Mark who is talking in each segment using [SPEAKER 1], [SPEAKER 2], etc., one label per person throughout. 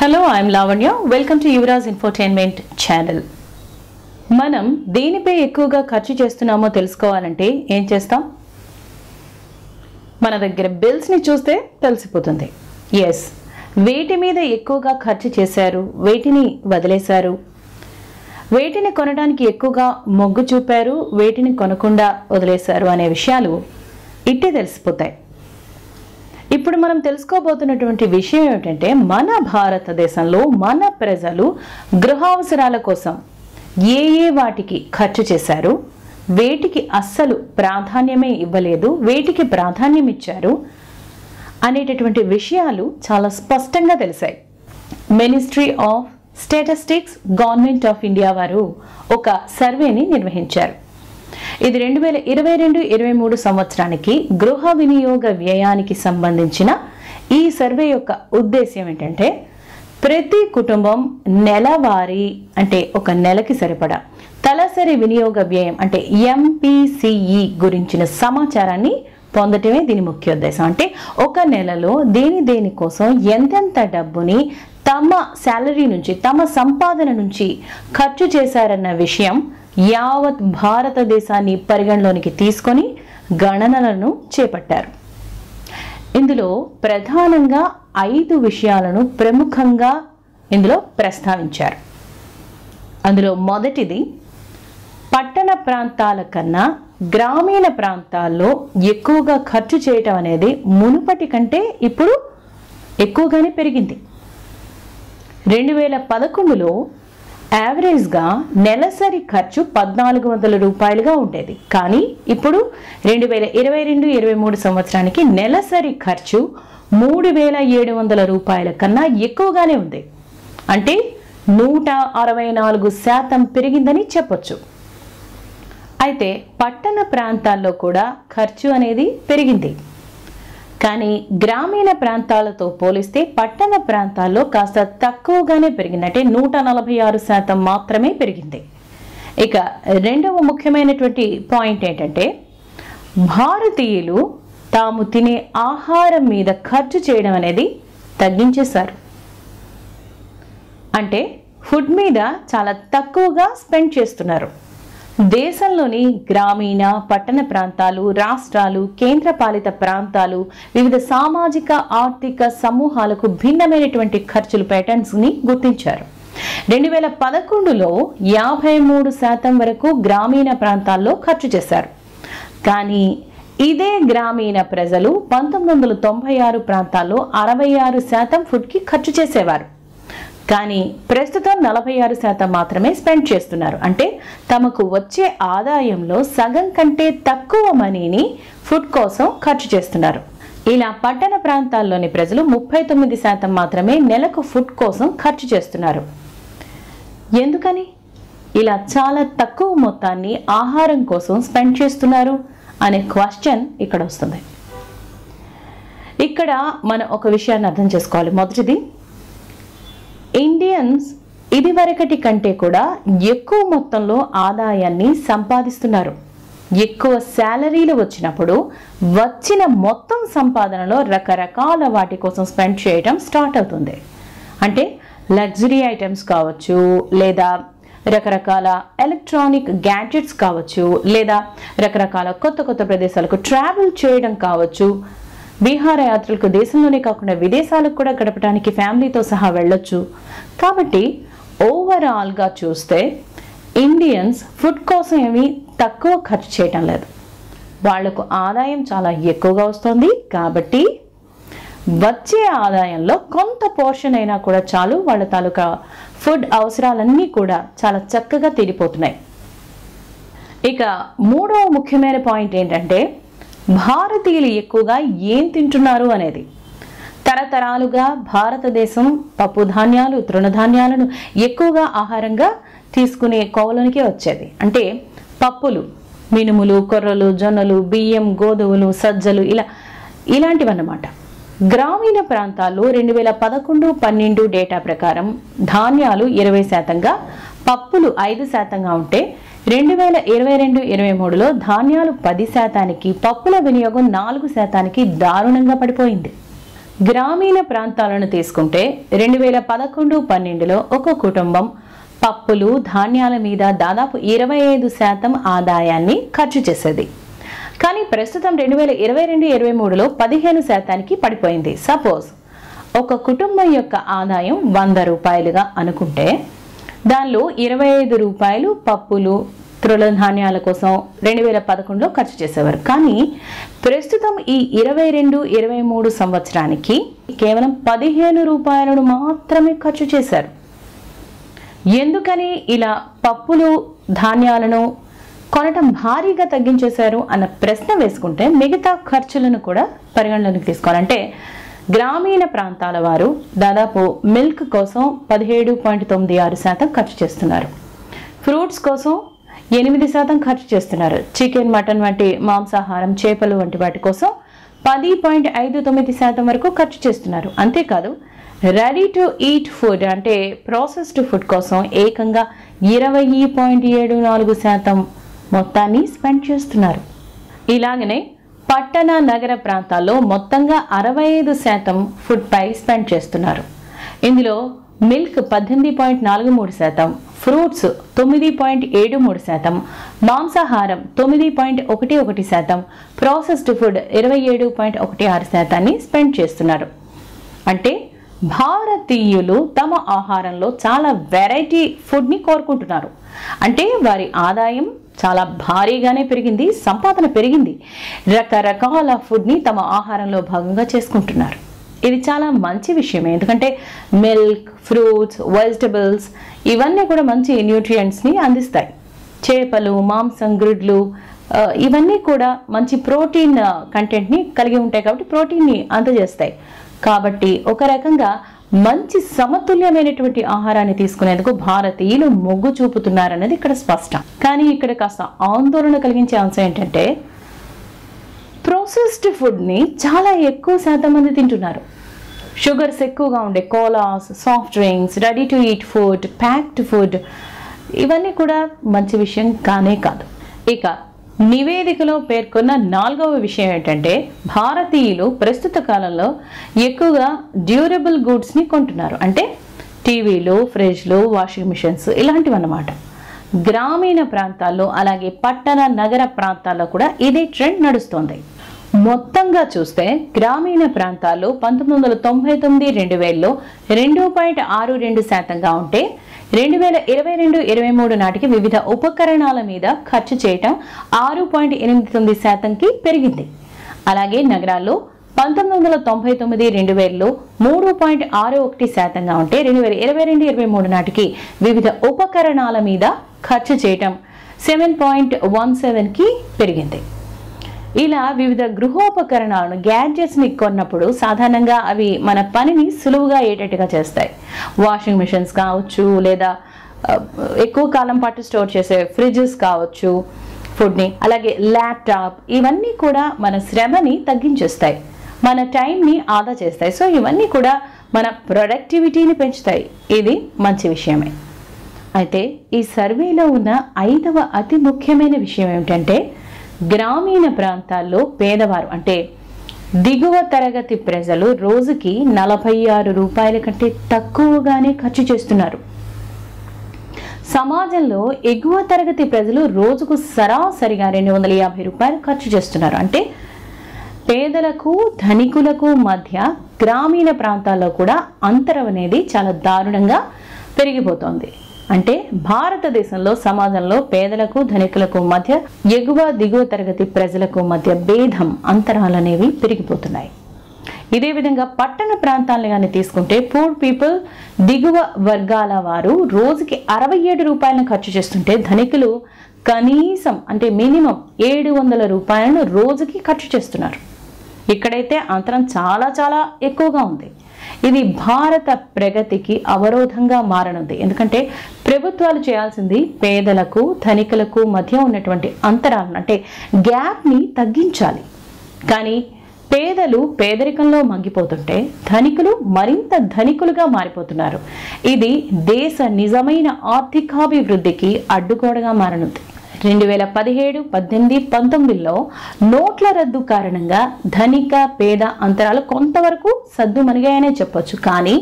[SPEAKER 1] Hello, I am Lavanya. Welcome to Yuvraj Infotainment channel. మనం దేనిపై ఎక్కువగా ఖర్చు చేస్తున్నామో తెలుసుకోవాలంటే ఏం చేస్తాం? మన దగ్గర బిల్స్ ని చూస్తే తెలిసిపోతుంది. yes, వేటి మీద ఎక్కువగా ఖర్చు చేశారు, వేటిని వదిలేశారు, వేటిని కొనడానికి ఎక్కువగా మొగ్గు చూపారు, వేటిని కొనకుండా వదిలేశారు అనే విషయాలు ఇట్టే తెలిసిపోతాయి. ఇప్పుడు మనం తెలుసుకోబోతున్నటువంటి విషయం ఏమిటంటే మన భారతదేశంలో మన ప్రజలు గృహావసరాల కోసం ఏ వాటికి ఖర్చు చేశారు, వేటికి అస్సలు ప్రాధాన్యమే ఇవ్వలేదు, వేటికి ప్రాధాన్యం ఇచ్చారు అనేటటువంటి విషయాలు చాలా స్పష్టంగా తెలిసాయి. Ministry of statistics government of India వారు ఒక సర్వేని నిర్వహించారు. ఇది 2022-23 సంవత్సరానికి గృహ వినియోగ వ్యయానికి సంబంధించిన ఈ సర్వే యొక్క ఉద్దేశ్యం ఏంటంటే ప్రతి కుటుంబం నెలవారీ అంటే ఒక నెలకి సరిపడా తలసరి వినియోగ వ్యయం అంటే MPCE గురించిన సమాచారాన్ని పొందటమే దీని ముఖ్య ఉద్దేశం. అంటే ఒక నెలలో దేని కోసం ఎంతెంత డబ్బుని తమ శాలరీ నుంచి తమ సంపాదన నుంచి ఖర్చు చేశారన్న విషయం యావత్ భారతదేశాన్ని పరిగణలోనికి తీసుకొని గణనలను చేపట్టారు. ఇందులో ప్రధానంగా 5 విషయాలను ప్రముఖంగా ఇందులో ప్రస్తావించారు. అందులో మొదటిది పట్టణ ప్రాంతాల కన్నా గ్రామీణ ప్రాంతాల్లో ఎక్కువగా ఖర్చు చేయటం అనేది మునుపటి కంటే ఇప్పుడు ఎక్కువగానే పెరిగింది. 2011లో యావరేజ్గా నెలసరి ఖర్చు 1400 రూపాయలుగా ఉండేది. కానీ ఇప్పుడు 2022-23 సంవత్సరానికి నెలసరి ఖర్చు 3700 రూపాయల కన్నా ఎక్కువగానే ఉంది. అంటే 164% పెరిగిందని చెప్పొచ్చు. అయితే పట్టణ ప్రాంతాల్లో కూడా ఖర్చు అనేది పెరిగింది. కానీ గ్రామీణ ప్రాంతాలతో పోలిస్తే పట్టణ ప్రాంతాల్లో కాస్త తక్కువగానే పెరిగింది. అంటే 146% మాత్రమే పెరిగింది. ఇక రెండవ ముఖ్యమైనటువంటి పాయింట్ ఏంటంటే భారతీయులు తాము తినే ఆహారం మీద ఖర్చు చేయడం అనేది తగ్గించేశారు. అంటే ఫుడ్ మీద చాలా తక్కువగా స్పెండ్ చేస్తున్నారు. దేశంలోని గ్రామీణ పట్టణ ప్రాంతాలు, రాష్ట్రాలు, కేంద్రపాలిత ప్రాంతాలు, వివిధ సామాజిక ఆర్థిక సమూహాలకు భిన్నమైనటువంటి ఖర్చుల ప్యాటర్న్స్ని గుర్తించారు. 2011లో 53% వరకు గ్రామీణ ప్రాంతాల్లో ఖర్చు చేశారు. కానీ ఇదే గ్రామీణ ప్రజలు 1996 ప్రాంతాల్లో 66% ఫుడ్కి ఖర్చు చేసేవారు. కానీ ప్రస్తుతం 46% మాత్రమే స్పెండ్ చేస్తున్నారు. అంటే తమకు వచ్చే ఆదాయంలో సగం కంటే తక్కువ మనీని ఫుడ్ కోసం ఖర్చు చేస్తున్నారు. ఇలా పట్టణ ప్రాంతాల్లోని ప్రజలు 39% మాత్రమే నెలకు ఫుడ్ కోసం ఖర్చు చేస్తున్నారు. ఎందుకని ఇలా చాలా తక్కువ మొత్తాన్ని ఆహారం కోసం స్పెండ్ చేస్తున్నారు అనే క్వశ్చన్ ఇక్కడ వస్తుంది. ఇక్కడ మనం ఒక విషయాన్ని అర్థం చేసుకోవాలి. మొదటిది, ఇండియన్స్ ఇదివరకటి కంటే కూడా ఎక్కువ మొత్తంలో ఆదాయాన్ని సంపాదిస్తున్నారు. ఎక్కువ శాలరీలు వచ్చినప్పుడు వచ్చిన మొత్తం సంపాదనలో రకరకాల వాటి కోసం స్పెండ్ చేయడం స్టార్ట్ అవుతుంది. అంటే లగ్జరీ ఐటమ్స్ కావచ్చు, లేదా రకరకాల ఎలక్ట్రానిక్ గ్యాడ్జెట్స్ కావచ్చు, లేదా రకరకాల కొత్త ప్రదేశాలకు ట్రావెల్ చేయడం కావచ్చు, విహారయాత్రలకు దేశంలోనే కాకుండా విదేశాలకు కూడా గడపడానికి ఫ్యామిలీతో సహా వెళ్ళొచ్చు. కాబట్టి ఓవరాల్గా చూస్తే ఇండియన్స్ ఫుడ్ కోసం ఏమీ తక్కువ ఖర్చు చేయటం లేదు. వాళ్లకు ఆదాయం చాలా ఎక్కువగా వస్తుంది. కాబట్టి వచ్చే ఆదాయంలో కొంత పోర్షన్ అయినా కూడా చాలు, వాళ్ళ తాలూకా ఫుడ్ అవసరాలన్నీ కూడా చాలా చక్కగా తీరిపోతున్నాయి. ఇక మూడవ ముఖ్యమైన పాయింట్ ఏంటంటే భారతీయులు ఎక్కువగా ఏం తింటున్నారు అనేది. తరతరాలుగా భారతదేశం పప్పు ధాన్యాలు, తృణధాన్యాలను ఎక్కువగా ఆహారంగా తీసుకునే కోవలోనికే వచ్చేది. అంటే పప్పులు, మినుములు, కొర్రలు, జొన్నలు, బియ్యం, గోధుమలు, సజ్జలు ఇలాంటివన్నమాట. గ్రామీణ ప్రాంతాల్లో 2011-12 డేటా ప్రకారం ధాన్యాలు 20%గా, పప్పులు 5%గా ఉంటే 2022-23లో ధాన్యాలు 10%కి, పప్పుల వినియోగం 4%కి దారుణంగా పడిపోయింది. గ్రామీణ ప్రాంతాలను తీసుకుంటే 2011-12లో ఒక కుటుంబం పప్పులు ధాన్యాల మీద దాదాపు 25% ఆదాయాన్ని ఖర్చు చేసేది. కానీ ప్రస్తుతం 2022-23లో 15%కి పడిపోయింది. సపోజ్ ఒక కుటుంబం యొక్క ఆదాయం 100 రూపాయలుగా అనుకుంటే దానిలో 25 రూపాయలు పప్పులు తృణధాన్యాల కోసం 2011లో ఖర్చు చేసేవారు. కానీ ప్రస్తుతం ఈ 22-23 సంవత్సరానికి కేవలం 15 రూపాయలను మాత్రమే ఖర్చు చేశారు. ఎందుకని ఇలా పప్పులు ధాన్యాలను కొనటం భారీగా తగ్గించేశారు అన్న ప్రశ్న వేసుకుంటే మిగతా ఖర్చులను కూడా పరిగణలోకి తీసుకోవాలంటే గ్రామీణ ప్రాంతాల వారు దాదాపు మిల్క్ కోసం 17.96% ఖర్చు చేస్తున్నారు, ఫ్రూట్స్ కోసం 8% ఖర్చు చేస్తున్నారు, చికెన్ మటన్ వంటి మాంసాహారం చేపలు వంటి వాటి కోసం 10.59% వరకు ఖర్చు చేస్తున్నారు. అంతేకాదు రెడీ టు ఈట్ ఫుడ్ అంటే ప్రాసెస్డ్ ఫుడ్ కోసం ఏకంగా 20.74% మొత్తాన్ని స్పెండ్ చేస్తున్నారు. ఇలాగనే పట్టణ నగర ప్రాంతాల్లో మొత్తంగా 65% ఫుడ్ పై స్పెండ్ చేస్తున్నారు. ఇందులో మిల్క్ 18.43%, ఫ్రూట్స్ 9.73%, మాంసాహారం 9.11%, ప్రాసెస్డ్ ఫుడ్ 27.16% స్పెండ్ చేస్తున్నారు. అంటే భారతీయులు తమ ఆహారంలో చాలా వెరైటీ ఫుడ్ని కోరుకుంటున్నారు. అంటే వారి ఆదాయం చాలా భారీగానే పెరిగింది, సంపాదన పెరిగింది, రకరకాల ఫుడ్ని తమ ఆహారంలో భాగంగా చేసుకుంటున్నారు. ఇది చాలా మంచి విషయమే. ఎందుకంటే మిల్క్, ఫ్రూట్స్, వెజిటబుల్స్ ఇవన్నీ కూడా మంచి న్యూట్రియంట్స్ని అందిస్తాయి. చేపలు, మాంసం, గ్రుడ్లు ఇవన్నీ కూడా మంచి ప్రోటీన్ కంటెంట్ని కలిగి ఉంటాయి కాబట్టి ప్రోటీన్ని అందజేస్తాయి. కాబట్టి ఒక రకంగా మంచి సమతుల్యమైనటువంటి ఆహారాన్ని తీసుకునేందుకు భారతీయులు మొగ్గు చూపుతున్నారనేది ఇక్కడ స్పష్టం. కానీ ఇక్కడ కాస్త ఆందోళన కలిగించే అంశం ఏంటంటే ప్రాసెస్డ్ ఫుడ్ని చాలా ఎక్కువ శాతం మంది తింటున్నారు. షుగర్స్ ఎక్కువగా ఉండే koalas, soft drinks, ready to eat food, packed food ఇవన్నీ కూడా మంచి విషయం కానే కాదు. ఇక నివేదికలో పేర్కొన్న 4వ విషయం ఏంటంటే భారతీయులు ప్రస్తుత కాలంలో ఎక్కువగా డ్యూరబుల్ గూడ్స్ని కొంటున్నారు. అంటే టీవీలు, ఫ్రిడ్జ్లు, వాషింగ్ మిషన్స్ ఇలాంటివి అన్నమాట. గ్రామీణ ప్రాంతాల్లో అలాగే పట్టణ నగర ప్రాంతాల్లో కూడా ఇదే ట్రెండ్ నడుస్తోంది. మొత్తంగా చూస్తే గ్రామీణ ప్రాంతాల్లో 1999-2000లో 2.62%గా ఉంటే 2022-23 నాటికి వివిధ ఉపకరణాల మీద ఖర్చు చేయటం 6.89%కి పెరిగింది. అలాగే నగరాల్లో 1999-2000లో 3.61%గా ఉంటే 2022-23 నాటికి వివిధ ఉపకరణాల మీద ఖర్చు చేయటం 7.17కి పెరిగింది. ఇలా వివిధ గృహోపకరణాలను, గ్యాడ్జెట్స్ని కొన్నప్పుడు సాధారణంగా అవి మన పనిని సులువుగా అయ్యేటట్టుగా చేస్తాయి. వాషింగ్ మిషన్స్ కావచ్చు, లేదా ఎక్కువ కాలం పాటు స్టోర్ చేసే ఫ్రిడ్జెస్ కావచ్చు ఫుడ్ని, అలాగే ల్యాప్టాప్ ఇవన్నీ కూడా మన శ్రమని తగ్గించేస్తాయి, మన టైంని ఆదా చేస్తాయి. సో ఇవన్నీ కూడా మన ప్రొడక్టివిటీని పెంచుతాయి. ఇది మంచి విషయమే. అయితే ఈ సర్వేలో ఉన్న 5వ అతి ముఖ్యమైన విషయం ఏమిటంటే గ్రామీణ ప్రాంతాల్లో పేదవారు అంటే దిగువ తరగతి ప్రజలు రోజుకి 46 రూపాయల కంటే తక్కువగానే ఖర్చు చేస్తున్నారు. సమాజంలో ఎగువ తరగతి ప్రజలు రోజుకు సరాసరిగా 250 రూపాయలు ఖర్చు చేస్తున్నారు. అంటే పేదలకు ధనికులకు మధ్య గ్రామీణ ప్రాంతాల్లో కూడా అంతరం అనేది చాలా దారుణంగా పెరిగిపోతోంది. అంటే భారతదేశంలో సమాజంలో పేదలకు ధనికులకు మధ్య ఎగువ దిగువ తరగతి ప్రజలకు మధ్య భేదం, అంతరాలు అనేవి పెరిగిపోతున్నాయి. ఇదే విధంగా పట్టణ ప్రాంతాలను కానీ తీసుకుంటే పూర్ పీపుల్, దిగువ వర్గాల వారు రోజుకి 67 రూపాయలను ఖర్చు చేస్తుంటే ధనికులు కనీసం అంటే మినిమం 700 రూపాయలను రోజుకి ఖర్చు చేస్తున్నారు. ఇక్కడైతే అంతరం చాలా చాలా ఎక్కువగా ఉంది. ఇది భారత ప్రగతికి అవరోధంగా మారనుంది. ఎందుకంటే ప్రభుత్వాలు చేయాల్సింది పేదలకు ధనికులకు మధ్య ఉన్నటువంటి అంతరాలను అంటే గ్యాప్ని తగ్గించాలి. కానీ పేదలు పేదరికంలో మగ్గిపోతుంటే ధనికులు మరింత ధనికులుగా మారిపోతున్నారు. ఇది దేశ నిజమైన ఆర్థికాభివృద్ధికి అడ్డుగోడగా మారనుంది. 2017, 18, 19లో నోట్ల రద్దు కారణంగా ధనిక పేద అంతరాలు కొంతవరకు సద్దుమణిగాయనే చెప్పొచ్చు. కానీ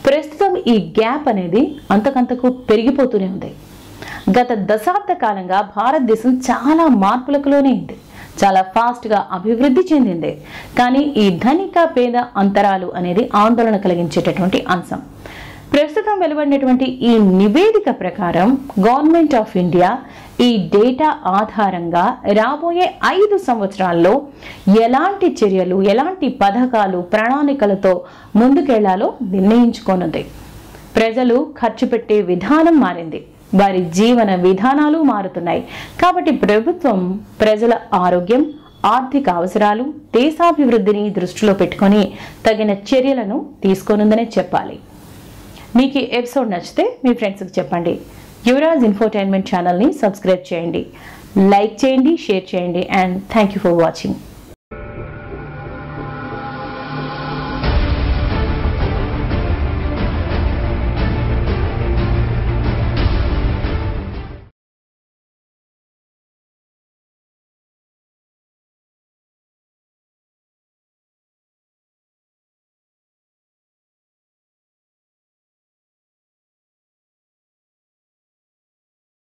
[SPEAKER 1] ప్రస్తుతం ఈ గ్యాప్ అనేది అంతకంతకు పెరిగిపోతూనే ఉంది. గత దశాబ్ద కాలంగా భారతదేశం చాలా మార్పులకు లోనైంది, చాలా ఫాస్ట్గా అభివృద్ధి చెందింది. కానీ ఈ ధనిక పేద అంతరాలు అనేది ఆందోళన కలిగించేటటువంటి అంశం. ప్రస్తుతం వెలువడినటువంటి ఈ నివేదిక ప్రకారం గవర్నమెంట్ ఆఫ్ ఇండియా ఈ డేటా ఆధారంగా రాబోయే 5 సంవత్సరాల్లో ఎలాంటి చర్యలు, ఎలాంటి పథకాలు, ప్రణాళికలతో ముందుకెళ్లాలో నిర్ణయించుకోనుంది. ప్రజలు ఖర్చు పెట్టే విధానం మారింది, వారి జీవన విధానాలు మారుతున్నాయి. కాబట్టి ప్రభుత్వం ప్రజల ఆరోగ్యం, ఆర్థిక అవసరాలు, దేశాభివృద్ధిని దృష్టిలో పెట్టుకొని తగిన చర్యలను తీసుకోనుందనే చెప్పాలి. మీకు ఈ ఎపిసోడ్ నచ్చితే మీ ఫ్రెండ్స్కి చెప్పండి. యువరాజ్ ఇన్ఫోటైన్మెంట్ ఛానల్ని సబ్స్క్రైబ్ చేయండి, లైక్ చేయండి, షేర్ చేయండి. And thank you for watching.